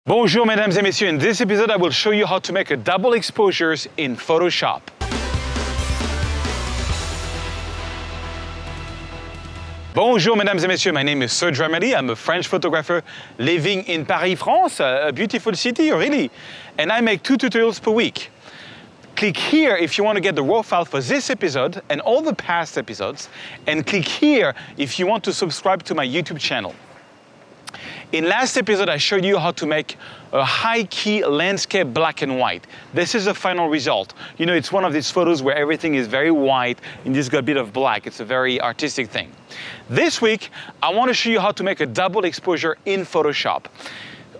Bonjour mesdames et messieurs, in this episode I will show you how to make a double exposures in Photoshop. Bonjour mesdames et messieurs, my name is Serge Ramadi. I'm a French photographer living in Paris, France, a beautiful city really, and I make 2 tutorials per week. Click here if you want to get the raw file for this episode and all the past episodes, and click here if you want to subscribe to my YouTube channel. In last episode, I showed you how to make a high-key landscape black and white. This is the final result. You know, it's one of these photos where everything is very white and just got a bit of black. It's a very artistic thing. This week, I want to show you how to make a double exposure in Photoshop.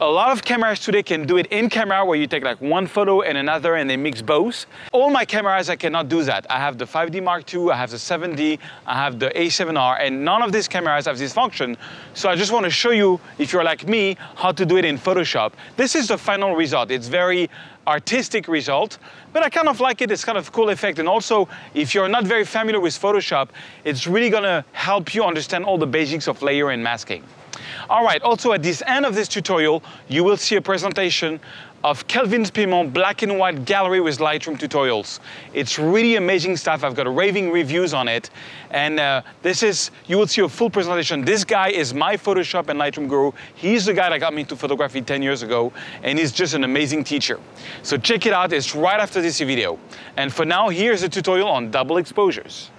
A lot of cameras today can do it in camera where you take like one photo and another and they mix both. All my cameras, I cannot do that. I have the 5D Mark II, I have the 7D, I have the A7R, and none of these cameras have this function. So I just want to show you, if you're like me, how to do it in Photoshop. This is the final result. It's very artistic result, but I kind of like it. It's kind of cool effect. And also, if you're not very familiar with Photoshop, it's really gonna help you understand all the basics of layer and masking. All right, also at this end of this tutorial, you will see a presentation of Kelvin Spimon black and white gallery with Lightroom tutorials. It's really amazing stuff. I've got raving reviews on it. And you will see a full presentation. This guy is my Photoshop and Lightroom guru. He's the guy that got me into photography 10 years ago, and he's just an amazing teacher. So check it out, it's right after this video. And for now, here's a tutorial on double exposures.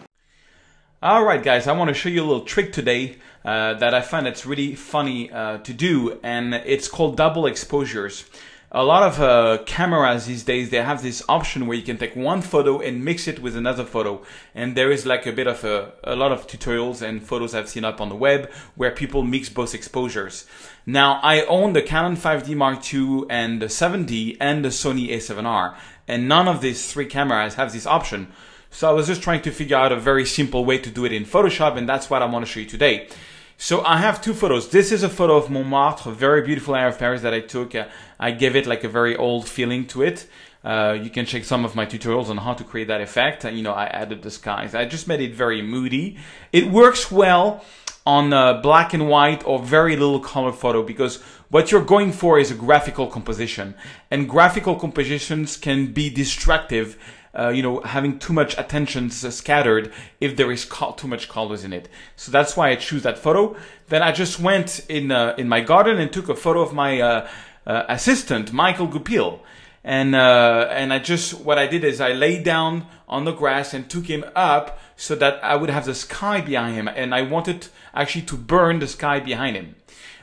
All right, guys, I want to show you a little trick today that I find it's really funny to do, and it's called double exposures. A lot of cameras these days, they have this option where you can take one photo and mix it with another photo. And there is like a bit of a lot of tutorials and photos I've seen up on the web where people mix both exposures. Now, I own the Canon 5D Mark II and the 7D and the Sony A7R, and none of these 3 cameras have this option. So I was just trying to figure out a very simple way to do it in Photoshop, and that's what I want to show you today. So I have 2 photos. This is a photo of Montmartre, a very beautiful area of Paris that I took. I gave it like a very old feeling to it. You can check some of my tutorials on how to create that effect. You know, I added the skies. I just made it very moody. It works well on black and white or very little color photo because what you're going for is a graphical composition. And graphical compositions can be destructive. You know, having too much attention scattered if there is too much colors in it. So that's why I choose that photo. Then I just went in my garden and took a photo of my assistant, Michael Goupil. And what I did is I laid down on the grass and took him up so that I would have the sky behind him. And I wanted actually to burn the sky behind him.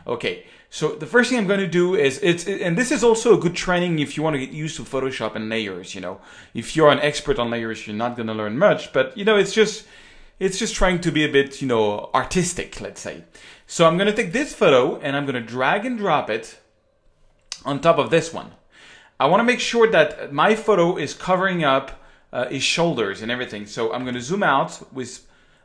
Okay. So the first thing I'm going to do is, and this is also a good training if you want to get used to Photoshop and layers, you know. If you're an expert on layers, you're not going to learn much, but you know, it's just trying to be a bit, you know, artistic, let's say. So I'm going to take this photo and I'm going to drag and drop it on top of this one. I want to make sure that my photo is covering up his shoulders and everything. So I'm going to zoom out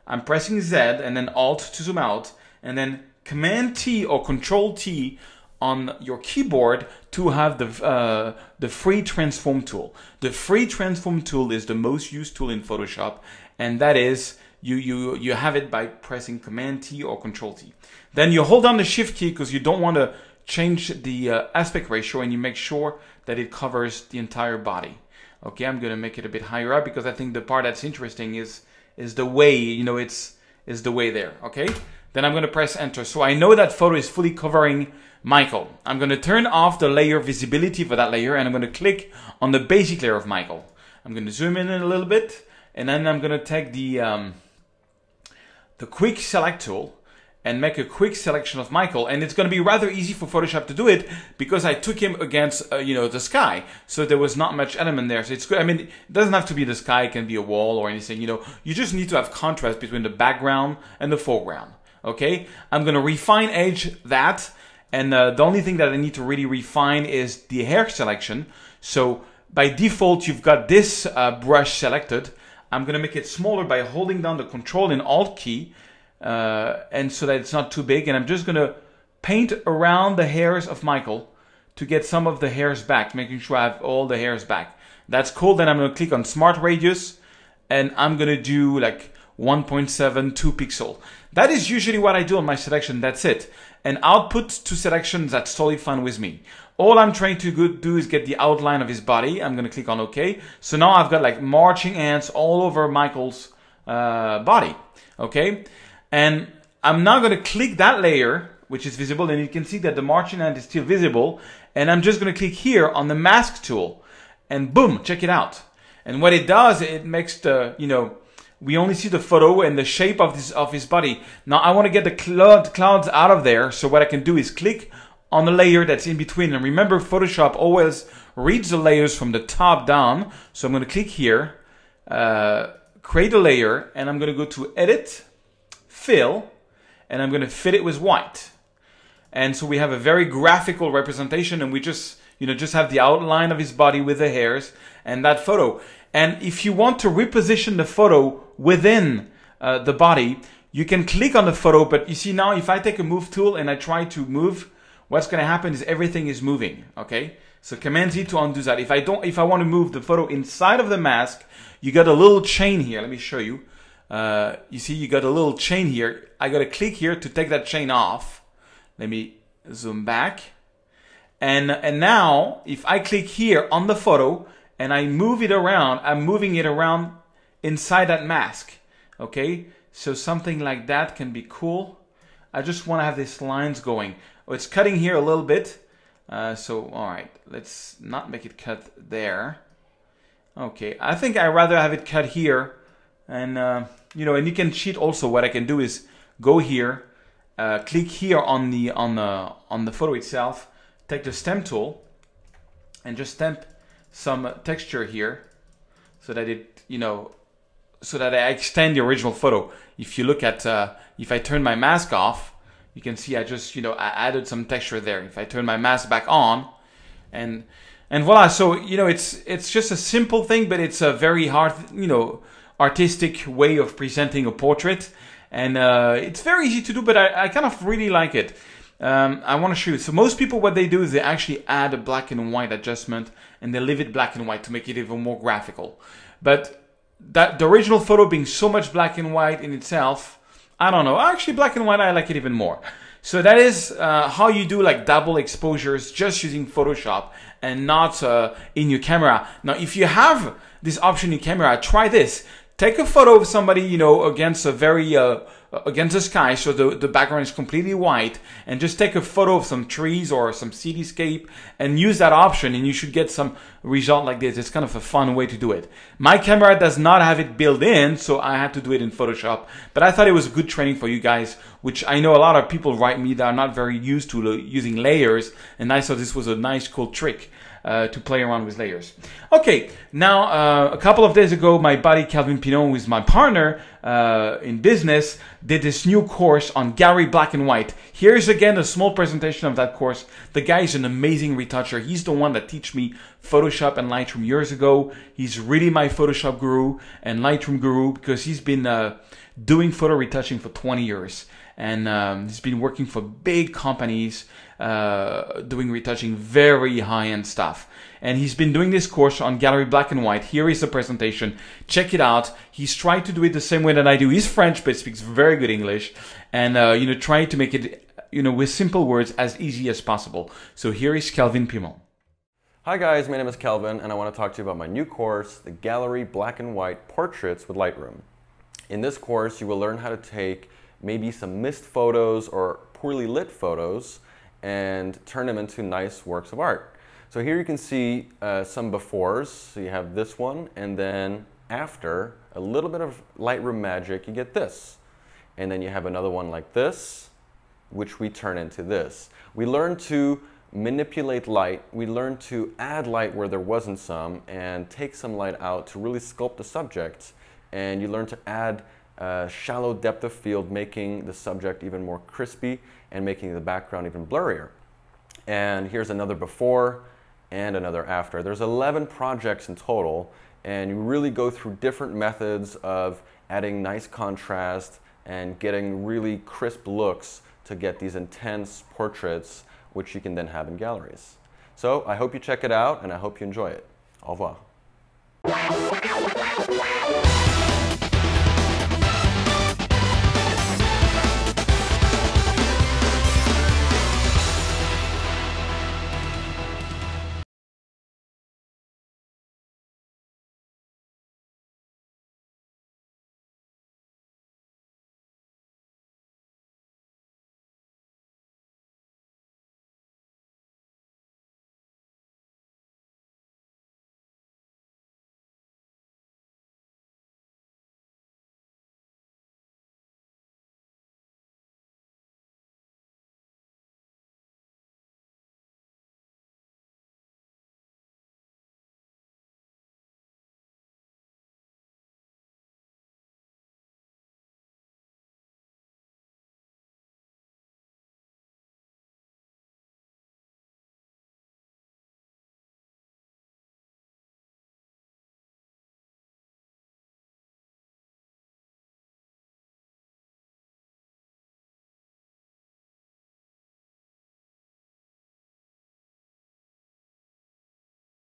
I'm pressing Z and then Alt to zoom out, and then Command T or Control T on your keyboard to have the free transform tool. The free transform tool is the most used tool in Photoshop, and that is you have it by pressing Command T or Control T. Then you hold down the Shift key because you don't want to change the aspect ratio, and you make sure that it covers the entire body. Okay, I'm going to make it a bit higher up because I think the part that's interesting is the way, you know, is the way there. Okay. Then I'm going to press enter. So I know that photo is fully covering Michael. I'm going to turn off the layer visibility for that layer, and I'm going to click on the basic layer of Michael. I'm going to zoom in a little bit, and then I'm going to take the quick select tool and make a quick selection of Michael. And it's going to be rather easy for Photoshop to do it because I took him against you know, the sky. So there was not much element there. So it's good. I mean, it doesn't have to be the sky. It can be a wall or anything. You know, you just need to have contrast between the background and the foreground. Okay, I'm going to refine edge that, and the only thing that I need to really refine is the hair selection. So by default, you've got this brush selected. I'm going to make it smaller by holding down the Control and Alt key, and so that it's not too big. And I'm just going to paint around the hairs of Michael to get some of the hairs back, making sure I have all the hairs back. That's cool. Then I'm going to click on Smart Radius, and I'm going to do like 1.72 pixel. That is usually what I do on my selection. That's it. And output to selection, that's totally fine with me. All I'm trying to do is get the outline of his body. I'm going to click on OK. So now I've got like marching ants all over Michael's body. Okay. And I'm now going to click that layer, which is visible, and you can see that the marching ant is still visible. And I'm just going to click here on the mask tool, and boom, check it out. And what it does, it makes the, we only see the photo and the shape of his body. Now I want to get the clouds out of there. So what I can do is click on the layer that's in between. And remember, Photoshop always reads the layers from the top down. So I'm going to click here, create a layer, and I'm going to go to Edit, Fill, and I'm going to fit it with white. And so we have a very graphical representation, and we just have the outline of his body with the hairs and that photo. And if you want to reposition the photo within the body, you can click on the photo. But you see now, if I take a move tool and I try to move, what's going to happen is everything is moving. Okay. So Command Z to undo that. If I want to move the photo inside of the mask, you got a little chain here. Let me show you. You see, you got a little chain here. I got to click here to take that chain off. Let me zoom back. And now, if I click here on the photo and I move it around, I'm moving it around inside that mask. Okay, so something like that can be cool. I just want to have these lines going. Oh, it's cutting here a little bit. So, all right, let's not make it cut there. Okay, I think I'd rather have it cut here. And, and you can cheat also. What I can do is go here, click here on the photo itself, take the stamp tool, and just stamp some texture here so that it, so that I extend the original photo. If you look at, if I turn my mask off, you can see I just, I added some texture there. If I turn my mask back on, and voila. So, it's just a simple thing, but it's a very hard, artistic way of presenting a portrait. And it's very easy to do, but I kind of really like it. I want to show you. So most people, what they do is they actually add a black and white adjustment, and they leave it black and white to make it even more graphical. But the original photo being so much black and white in itself, I don't know. Actually, black and white, I like it even more. So that is how you do like double exposures just using Photoshop and not in your camera. Now, if you have this option in camera, try this. Take a photo of somebody, against a very against the sky, so the background is completely white, and just take a photo of some trees or some cityscape and use that option, and you should get some result like this. It's kind of a fun way to do it. My camera does not have it built in, so I had to do it in Photoshop, but I thought it was good training for you guys, which I know a lot of people write me that are not very used to using layers, and I thought this was a nice, cool trick. To play around with layers. Okay, now a couple of days ago, my buddy Calvin Pinon, who is my partner in business, did this new course on gallery black and white. Here's again a small presentation of that course. The guy is an amazing retoucher. He's the one that taught me Photoshop and Lightroom years ago. He's really my Photoshop guru and Lightroom guru because he's been doing photo retouching for 20 years. And he's been working for big companies, doing retouching, very high-end stuff. And he's been doing this course on gallery black and white. Here is the presentation. Check it out. He's tried to do it the same way that I do. He's French, but speaks very good English. And, trying to make it, with simple words as easy as possible. So here is Calvin Pinon. Hi guys, my name is Calvin, and I want to talk to you about my new course, the Gallery Black and White Portraits with Lightroom. In this course, you will learn how to take maybe some missed photos or poorly lit photos and turn them into nice works of art. So here you can see some befores. So you have this one, and then after a little bit of Lightroom magic, you get this. And then you have another one like this, which we turn into this. We learn to manipulate light. We learn to add light where there wasn't some and take some light out to really sculpt the subject. And you learn to add shallow depth of field, making the subject even more crispy and making the background even blurrier. And here's another before and another after. There's 11 projects in total, and you really go through different methods of adding nice contrast and getting really crisp looks to get these intense portraits, which you can then have in galleries. So I hope you check it out, and I hope you enjoy it. Au revoir.